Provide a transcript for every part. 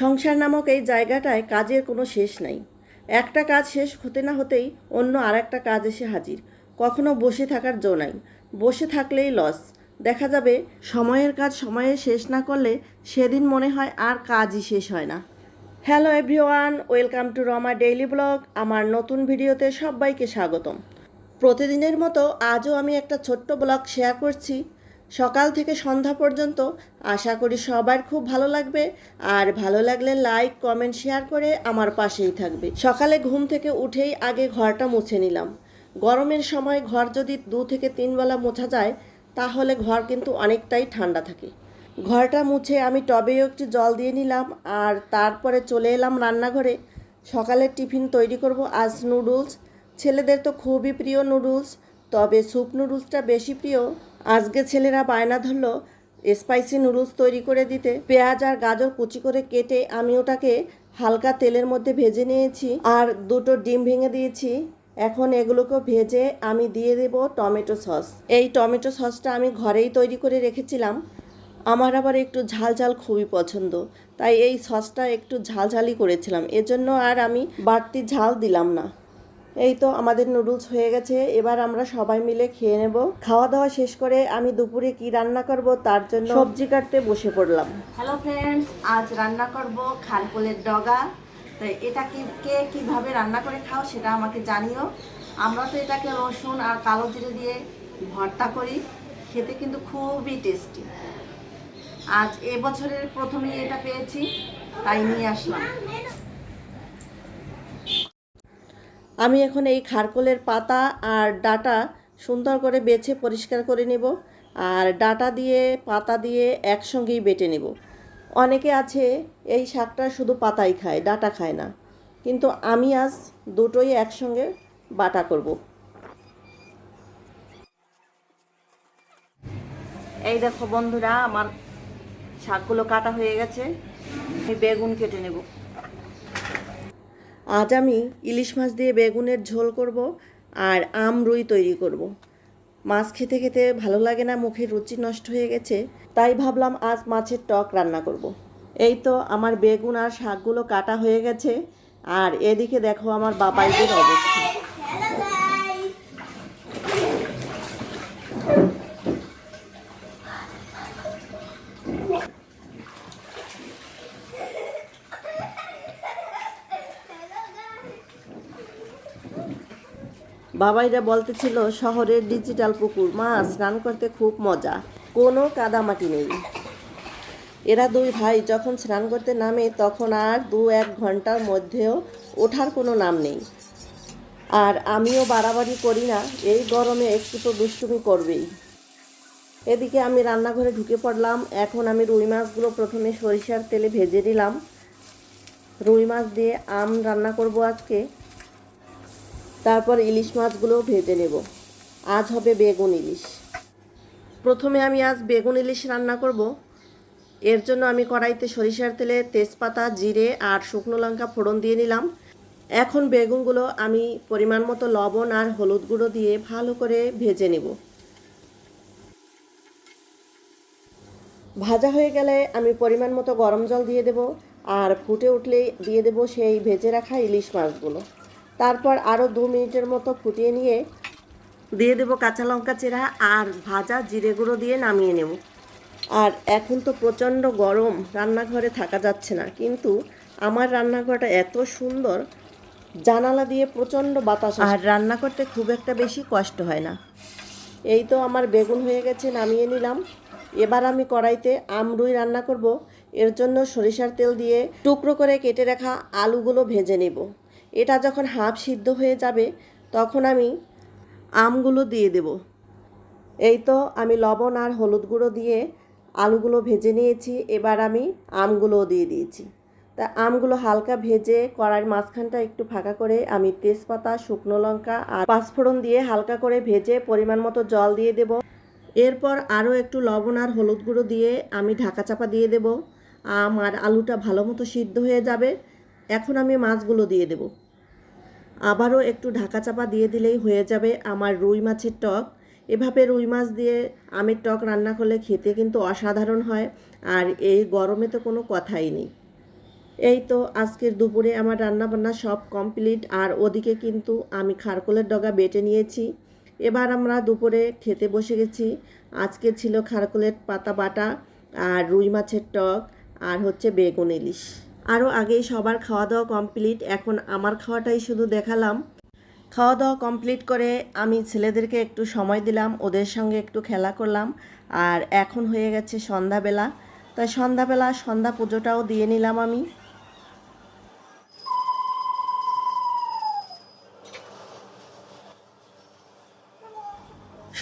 সংসার নামক এই জায়গাটায় কাজের কোনো শেষ নাই। একটা কাজ শেষ হতে না হতেই অন্য আর একটা কাজ এসে হাজির। কখনো বসে থাকার জো নাই, বসে থাকলেই লস। দেখা যাবে সময়ের কাজ সময়ে শেষ না করলে সেদিন মনে হয় আর কাজই শেষ হয় না। Hello everyone, welcome to Rama daily blog. আমার নতুন ভিডিওতে সবাইকে স্বাগতম। প্রতিদিনের মতো আজও আমি একটা ছোট্ট ব্লগ শেয়ার করছি, সকাল থেকে সন্ধ্যা পর্যন্ত। আশা করি সবার খুব ভালো লাগবে, আর ভালো লাগলে লাইক কমেন্ট শেয়ার করে আমার পাশেই থাকবে। সকালে ঘুম থেকে উঠেই আগে ঘরটা মুছে নিলাম। গরমের সময় ঘর যদি 2 থেকে 3 বেলা মোছা যায় তাহলে ঘর কিন্তু অনেকটাই ঠান্ডা থাকে। ঘরটা মুছে আমি টবেও একটু জল দিয়ে নিলাম, আর তারপরে চলে এলাম রান্নাঘরে। সকালের টিফিন তৈরি করব আজ নুডলস। ছেলেদের তো খুবই প্রিয় নুডলস, তবে স্যুপ নুডলসটা বেশি প্রিয়। আজকে ছেলেরা বায়না ধরলো স্পাইসি নুডলস তৈরি করে দিতে। পেঁয়াজ আর গাজর কুচি করে কেটে আমি ওটাকে হালকা তেলের মধ্যে ভেজে নিয়েছি, আর 2টো ডিম ভেঙে দিয়েছি। এখন এগুলোকে ভেজে আমি দিয়ে দেব টমেটো সস। এই টমেটো সসটা আমি ঘরেই তৈরি করে রেখেছিলাম। আমার আবার একটু ঝাল ঝাল খুবই পছন্দ, তাই এই সসটা একটু ঝালঝালি করেছিলাম, এজন্য আর আমি বাড়তি ঝাল দিলাম না। এই তো আমাদের নুডলস হয়ে গেছে, এবার আমরা সবাই মিলে খেয়ে নেব। খাওয়া দাওয়া শেষ করে আমি দুপুরে কি রান্না করব তার জন্য সবজি কাটতে বসে পড়লাম। হ্যালো ফ্রেন্ডস, আজ রান্না করব খারকোলের ডগা। তাই এটাকে কে কীভাবে রান্না করে খাও সেটা আমাকে জানিও। আমরা তো এটাকে রসুন আর কালো জিরে দিয়ে ভর্তা করি, খেতে কিন্তু খুবই টেস্টি। আজ এবছরের প্রথমেই এটা পেয়েছি, তাই নিয়ে আসলাম। আমি এখন এই খারকোলের পাতা আর ডাঁটা সুন্দর করে বেছে পরিষ্কার করে নেব, আর ডাঁটা দিয়ে পাতা দিয়ে একসঙ্গেই বেটে নেব। অনেকে আছে এই শাকটা শুধু পাতাই খায়, ডাঁটা খায় না, কিন্তু আমি আজ দুটোই একসঙ্গে বাটা করব। এই দেখো বন্ধুরা, আমার শাকগুলো কাটা হয়ে গেছে। আমি বেগুন কেটে নেব। আজ আমি ইলিশ মাছ দিয়ে বেগুনের ঝোল করব, আর রুই তৈরি করব। মাছ খেতে খেতে ভালো লাগে না, মুখের রুচি নষ্ট হয়ে গেছে, তাই ভাবলাম আজ মাছের টক রান্না করব। এই তো আমার বেগুন আর শাকগুলো কাটা হয়ে গেছে, আর এদিকে দেখো আমার বাবাইদের অবস্থা। বাবাইরা বলতেছিল শহরের ডিজিটাল পুকুর মাছ স্নান করতে খুব মজা, কোনো কাদামাটি নেই। এরা দুই ভাই যখন স্নান করতে নামে তখন আর 2-1 ঘন্টার মধ্যেও ওঠার কোনো নাম নেই। আর আমিও বাড়াবাড়ি করি না, এই গরমে একটু তো দুষ্টুমি করবেই। এদিকে আমি রান্নাঘরে ঢুকে পড়লাম। এখন আমি রুই মাছগুলো প্রথমে সরিষার তেলে ভেজে নিলাম। রুই মাছ দিয়ে রান্না করব আজকে। তারপর ইলিশ মাছগুলোও ভেজে নেব। আজ হবে বেগুন ইলিশ। প্রথমে আমি আজ বেগুন ইলিশ রান্না করব। এর জন্য আমি কড়াইতে সরিষার তেলে তেজপাতা, জিরে আর শুকনো লঙ্কা ফোড়ন দিয়ে নিলাম। এখন বেগুনগুলো আমি পরিমাণ মতো লবণ আর হলুদ গুঁড়ো দিয়ে ভালো করে ভেজে নেব। ভাজা হয়ে গেলে আমি পরিমাণ মতো গরম জল দিয়ে দেব, আর ফুটে উঠলেই দিয়ে দেব সেই ভেজে রাখা ইলিশ মাছগুলো। তারপর আরও 2 মিনিটের মতো ফুটিয়ে নিয়ে দিয়ে দেব কাঁচা লঙ্কা চেরা আর ভাজা জিরে গুঁড়ো দিয়ে নামিয়ে নেব। আর এখন তো প্রচণ্ড গরম, রান্নাঘরে থাকা যাচ্ছে না, কিন্তু আমার রান্নাঘরটা এত সুন্দর, জানালা দিয়ে প্রচণ্ড বাতাস, আর রান্না করতে খুব একটা বেশি কষ্ট হয় না। এই তো আমার বেগুন হয়ে গেছে, নামিয়ে নিলাম। এবার আমি কড়াইতে রুই রান্না করব। এর জন্য সরিষার তেল দিয়ে টুকরো করে কেটে রাখা আলুগুলো ভেজে নেব। এটা যখন হাফ সিদ্ধ হয়ে যাবে তখন আমি আমগুলো দিয়ে দেব। এই তো আমি লবণ আর হলুদ গুঁড়ো দিয়ে আলুগুলো ভেজে নিয়েছি, এবার আমি আমগুলোও দিয়ে দিয়েছি। তা আমগুলো হালকা ভেজে কড়াইয়ের মাঝখানটা একটু ফাঁকা করে আমি তেজপাতা, শুকনো লঙ্কা আর পাঁচফোড়ন দিয়ে হালকা করে ভেজে পরিমাণ মতো জল দিয়ে দেব। এরপর আরও একটু লবণ আর হলুদ গুঁড়ো দিয়ে আমি ঢাকা চাপা দিয়ে দেব। আম আর আলুটা ভালো মতো সিদ্ধ হয়ে যাবে। এখন আমি মাছগুলো দিয়ে দেব। আবারও একটু ঢাকা চাপা দিয়ে দিলেই হয়ে যাবে আমার রুই মাছের টক। এভাবে রুই মাছ দিয়ে আমের টক রান্না করলে খেতে কিন্তু অসাধারণ হয়, আর এই গরমে তো কোনো কথাই নেই। এই তো আজকের দুপুরে আমার রান্নাবান্না সব কমপ্লিট, আর ওদিকে কিন্তু আমি খারকোলের ডগা বেটে নিয়েছি। এবার আমরা দুপুরে খেতে বসে গেছি। আজকে ছিল খারকোলের পাতা বাটা আর রুই মাছের টক আর হচ্ছে বেগুন ইলিশ। আরও আগেই সবার খাওয়া দাওয়া কমপ্লিট, এখন আমার খাওয়াটাই শুধু দেখালাম। খাওয়া দাওয়া কমপ্লিট করে আমি ছেলেদেরকে একটু সময় দিলাম, ওদের সঙ্গে একটু খেলা করলাম। আর এখন হয়ে গেছে সন্ধ্যাবেলা, তাই সন্ধ্যাবেলা সন্ধ্যা পুজোটাও দিয়ে নিলাম আমি।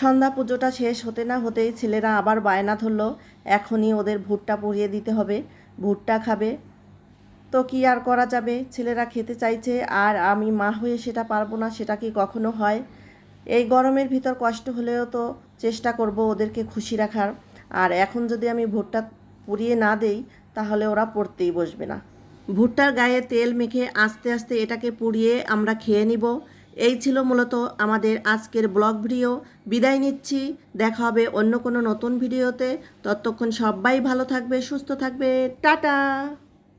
সন্ধ্যা পুজোটা শেষ হতে না হতেই ছেলেরা আবার বায়না ধরলো, এখনই ওদের ভুট্টা পুড়িয়ে দিতে হবে, ভুট্টা খাবে। তো কি আর করা যাবে, ছেলেরা খেতে চাইছে আর আমি মা হয়ে সেটা পারবো না, সেটা কি কখনো হয়? এই গরমের ভিতর কষ্ট হলেও তো চেষ্টা করব ওদেরকে খুশি রাখার। আর এখন যদি আমি ভুট্টা পুড়িয়ে না দেই তাহলে ওরা পড়তেই বসবে না। ভুট্টার গায়ে তেল মেখে আস্তে আস্তে এটাকে পুড়িয়ে আমরা খেয়ে নিব। এই ছিল মূলত আমাদের আজকের ব্লগ ভিডিও। বিদায় নিচ্ছি, দেখা হবে অন্য কোনো নতুন ভিডিওতে। ততক্ষণ সবাই ভালো থাকবে, সুস্থ থাকবে, টাটা।